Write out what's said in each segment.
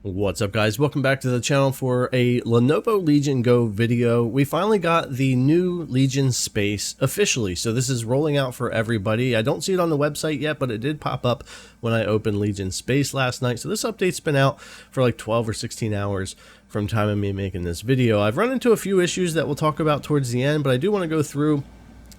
What's up, guys? Welcome back to the channel for a Lenovo Legion Go video. We finally got the new Legion Space officially, so this is rolling out for everybody. I don't see it on the website yet, but it did pop up when I opened Legion Space last night. So this update's been out for like 12 or 16 hours from time of me making this video. I've run into a few issues that we'll talk about towards the end, but I do want to go through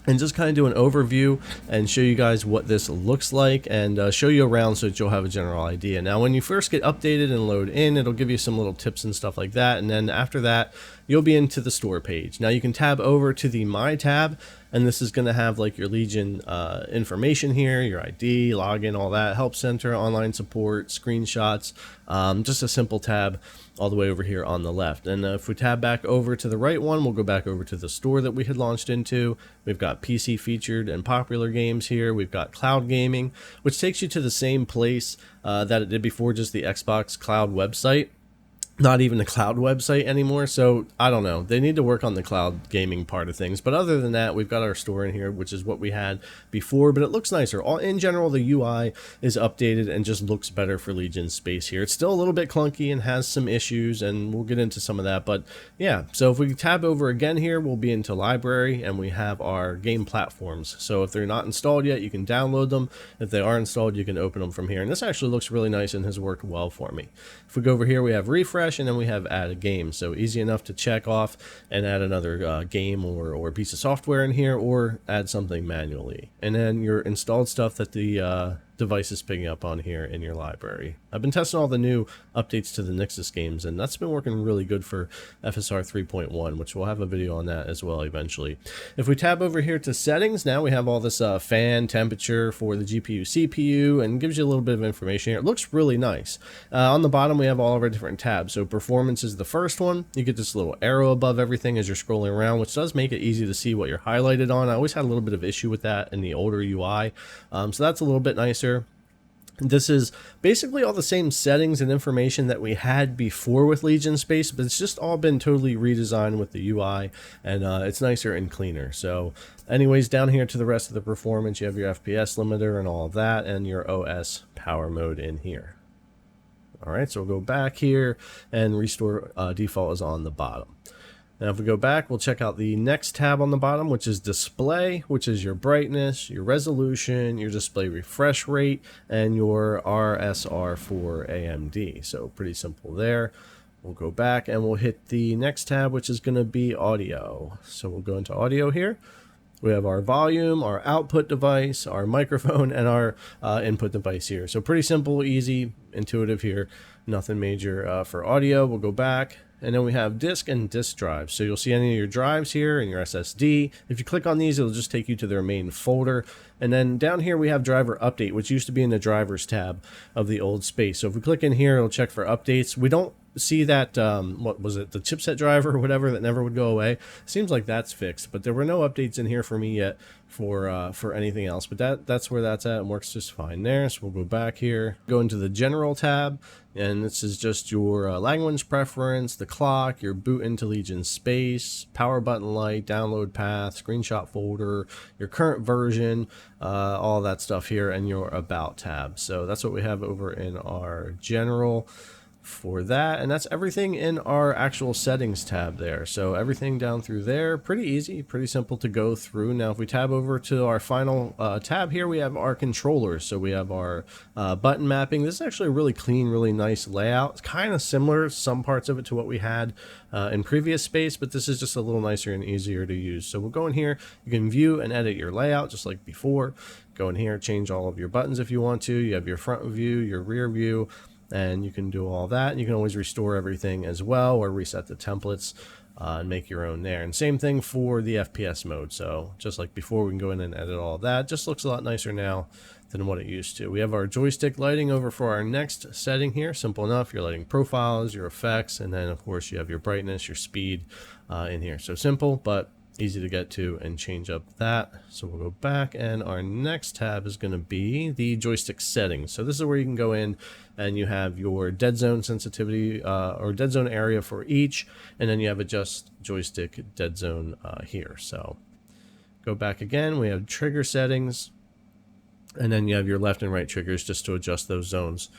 and just kind of do an overview and show you guys what this looks like and show you around so that you'll have a general idea. Now, when you first get updated and load in, it'll give you some little tips and stuff like that. And then after that, you'll be into the store page. Now you can tab over to the My tab, and this is going to have like your Legion information here, your ID, login, all that, help center, online support, screenshots, just a simple tab all the way over here on the left. And if we tab back over to the right one, we'll go back over to the store that we had launched into. We've got PC featured and popular games here. We've got cloud gaming, which takes you to the same place that it did before, just the Xbox cloud website. Not even the cloud website anymore, so I don't know. They need to work on the cloud gaming part of things. But other than that, we've got our store in here, which is what we had before, but it looks nicer. In general, the UI is updated and just looks better for Legion Space here. It's still a little bit clunky and has some issues, and we'll get into some of that. But yeah, so if we tab over again here, we'll be into library, and we have our game platforms. So if they're not installed yet, you can download them. If they are installed, you can open them from here. And this actually looks really nice and has worked well for me. If we go over here, we have refresh, and then we have add a game. So easy enough to check off and add another game or piece of software in here, or add something manually. And then your installed stuff that the device is picking up on here in your library. I've been testing all the new updates to the Nexus games, and that's been working really good for FSR 3.1, which we'll have a video on that as well eventually. If we tab over here to settings, now we have all this fan temperature for the GPU, CPU, and gives you a little bit of information here. It looks really nice. On the bottom, we have all of our different tabs. So performance is the first one. You get this little arrow above everything as you're scrolling around, which does make it easy to see what you're highlighted on. I always had a little bit of issue with that in the older UI, so that's a little bit nicer. This is basically all the same settings and information that we had before with Legion Space, but it's just all been totally redesigned with the UI, and it's nicer and cleaner. So anyways, down here to the rest of the performance, you have your FPS limiter and all of that, and your OS power mode in here. All right, so we'll go back here, and restore default is on the bottom. Now if we go back, we'll check out the next tab on the bottom, which is display, which is your brightness, your resolution, your display refresh rate, and your RSR for AMD. So pretty simple there. We'll go back and we'll hit the next tab, which is going to be audio. So we'll go into audio here. We have our volume, our output device, our microphone, and our input device here. So pretty simple, easy, intuitive here. Nothing major for audio. We'll go back. And then we have disk and disk drive. So you'll see any of your drives here and your SSD. If you click on these, it'll just take you to their main folder. And then down here we have driver update, which used to be in the drivers tab of the old Space. So if we click in here, it'll check for updates. We don't see that, what was it, the chipset driver or whatever that never would go away. Seems like that's fixed, but there were no updates in here for me yet for anything else. But that's where that's at and works just fine there. So we'll go back here, go into the general tab, and this is just your language preference, the clock, your boot into Legion Space, power button light, download path, screenshot folder, your current version, all that stuff here, and your about tab. So that's what we have over in our general for that, and that's everything in our actual settings tab there. So everything down through there, pretty easy, pretty simple to go through. Now if we tab over to our final tab here, we have our controllers. So we have our button mapping. This is actually a really clean, really nice layout. It's kind of similar, some parts of it, to what we had in previous Space, but this is just a little nicer and easier to use. So we'll go in here, you can view and edit your layout just like before. Go in here, change all of your buttons if you want to. You have your front view, your rear view, and you can do all that. You can always restore everything as well, or reset the templates and make your own there. And same thing for the FPS mode. So just like before, we can go in and edit all that. Just looks a lot nicer now than what it used to. We have our joystick lighting over for our next setting here. Simple enough. Your lighting profiles, your effects, and then of course you have your brightness, your speed in here. So simple, but easy to get to and change up that. So we'll go back, and our next tab is going to be the joystick settings. So this is where you can go in and you have your dead zone sensitivity or dead zone area for each, and then you have adjust joystick dead zone here. So go back again, we have trigger settings, and then you have your left and right triggers just to adjust those zones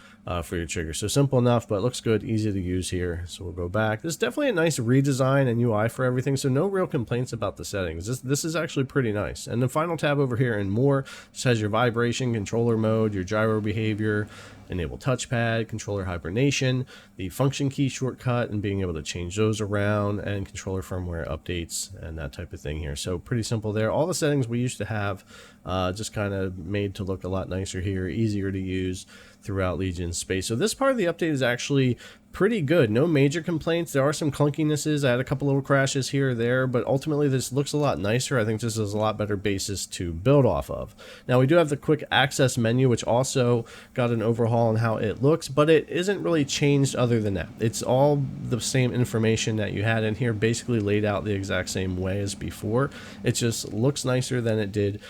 for your trigger. So simple enough, but looks good, easy to use here. So we'll go back. This is definitely a nice redesign and UI for everything, so no real complaints about the settings. This is actually pretty nice. And the final tab over here and more just has your vibration, controller mode, your gyro behavior, enable touchpad, controller hibernation, the function key shortcut, and being able to change those around, and controller firmware updates and that type of thing here. So pretty simple there. All the settings we used to have, just kind of made to look a lot nicer here, easier to use throughout Legion Space. So this part of the update is actually pretty good. No major complaints. There are some clunkinesses. I had a couple little crashes here or there, but ultimately this looks a lot nicer. I think this is a lot better basis to build off of. Now we do have the quick access menu, which also got an overhaul on how it looks, but it isn't really changed other than that. It's all the same information that you had in here, basically laid out the exact same way as before. It just looks nicer than it did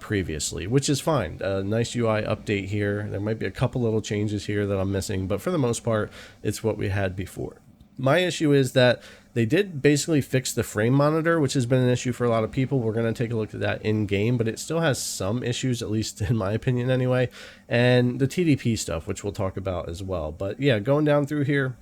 previously, which is fine. A nice UI update here. There might be a couple little changes here that I'm missing, but for the most part, it's what we had before. My issue is that they did basically fix the frame monitor, which has been an issue for a lot of people. We're going to take a look at that in game, but it still has some issues, at least in my opinion anyway, and the TDP stuff, which we'll talk about as well. But yeah, going down through here,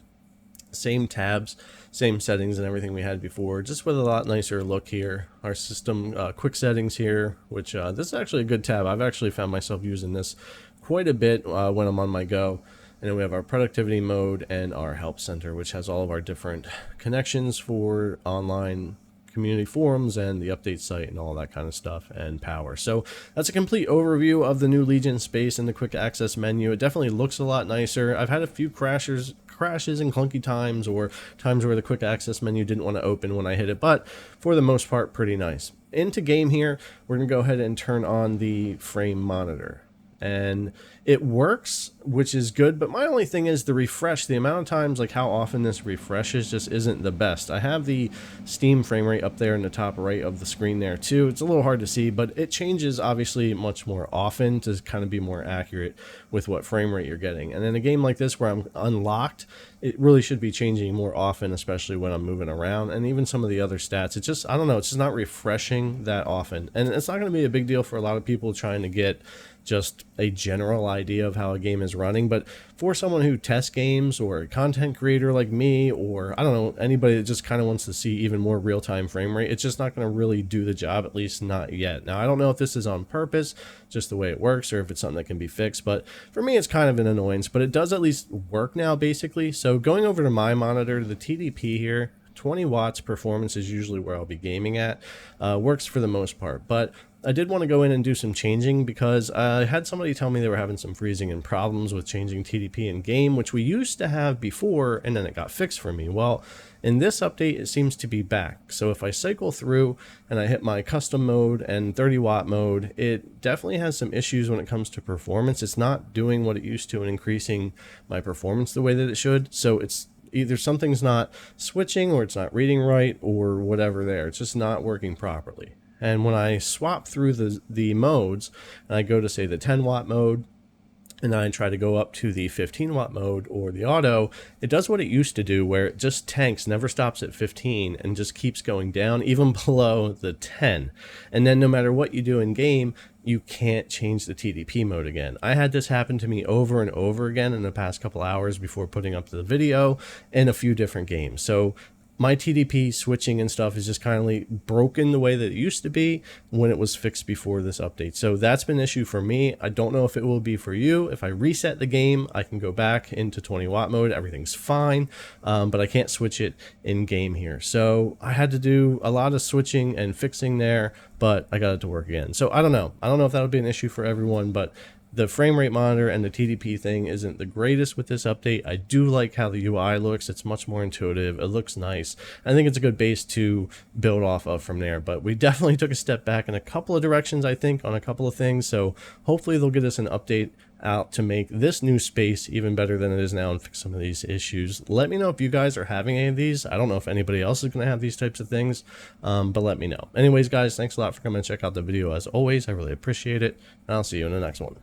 same tabs, same settings and everything we had before, just with a lot nicer look here. Our system quick settings here, which this is actually a good tab. I've actually found myself using this quite a bit when I'm on my go. And then we have our productivity mode and our help center, which has all of our different connections for online community forums and the update site and all that kind of stuff, and power. So that's a complete overview of the new Legion Space and the quick access menu. It definitely looks a lot nicer. I've had a few crashes and clunky times, or times where the quick access menu didn't want to open when I hit it, but for the most part, pretty nice. Into game here, we're going to go ahead and turn on the frame monitor. And it works, which is good, but my only thing is the refresh. The amount of times, like how often this refreshes, just isn't the best. I have the Steam frame rate up there in the top right of the screen there too. It's a little hard to see, but it changes obviously much more often to kind of be more accurate with what frame rate you're getting. And in a game like this where I'm unlocked, it really should be changing more often, especially when I'm moving around. And even some of the other stats, it's just, I don't know, it's just not refreshing that often. And it's not going to be a big deal for a lot of people trying to get just a general idea of how a game is running, but for someone who tests games, or a content creator like me, or I don't know, anybody that just kind of wants to see even more real-time frame rate, it's just not going to really do the job, at least not yet. Now I don't know if this is on purpose, just the way it works, or if it's something that can be fixed, but for me it's kind of an annoyance, but it does at least work now basically. So going over to my monitor, the TDP here, 20 watts performance is usually where I'll be gaming at. Works for the most part, but I did want to go in and do some changing because I had somebody tell me they were having some freezing and problems with changing TDP in game, which we used to have before, and then it got fixed for me. Well, in this update, it seems to be back. So if I cycle through and I hit my custom mode and 30 watt mode, it definitely has some issues when it comes to performance. It's not doing what it used to and increasing my performance the way that it should. So it's either something's not switching, or it's not reading right, or whatever there. It's just not working properly. And when I swap through the modes, and I go to, say, the 10 watt mode, and I try to go up to the 15 watt mode or the auto, it does what it used to do, where it just tanks, never stops at 15, and just keeps going down even below the 10. And then no matter what you do in game, you can't change the TDP mode again. I had this happen to me over and over again in the past couple hours before putting up the video in a few different games. So my TDP switching and stuff is just kind of broken the way that it used to be when it was fixed before this update. So that's been an issue for me. I don't know if it will be for you. If I reset the game, I can go back into 20 watt mode. Everything's fine, but I can't switch it in game here. So I had to do a lot of switching and fixing there, but I got it to work again. So I don't know. I don't know if that'll be an issue for everyone, but the frame rate monitor and the TDP thing isn't the greatest with this update. I do like how the UI looks. It's much more intuitive. It looks nice. I think it's a good base to build off of from there, but we definitely took a step back in a couple of directions, I think, on a couple of things. So hopefully they'll get us an update out to make this new space even better than it is now and fix some of these issues. Let me know if you guys are having any of these. I don't know if anybody else is going to have these types of things, but let me know. Anyways, guys, thanks a lot for coming and check out the video as always. I really appreciate it, and I'll see you in the next one.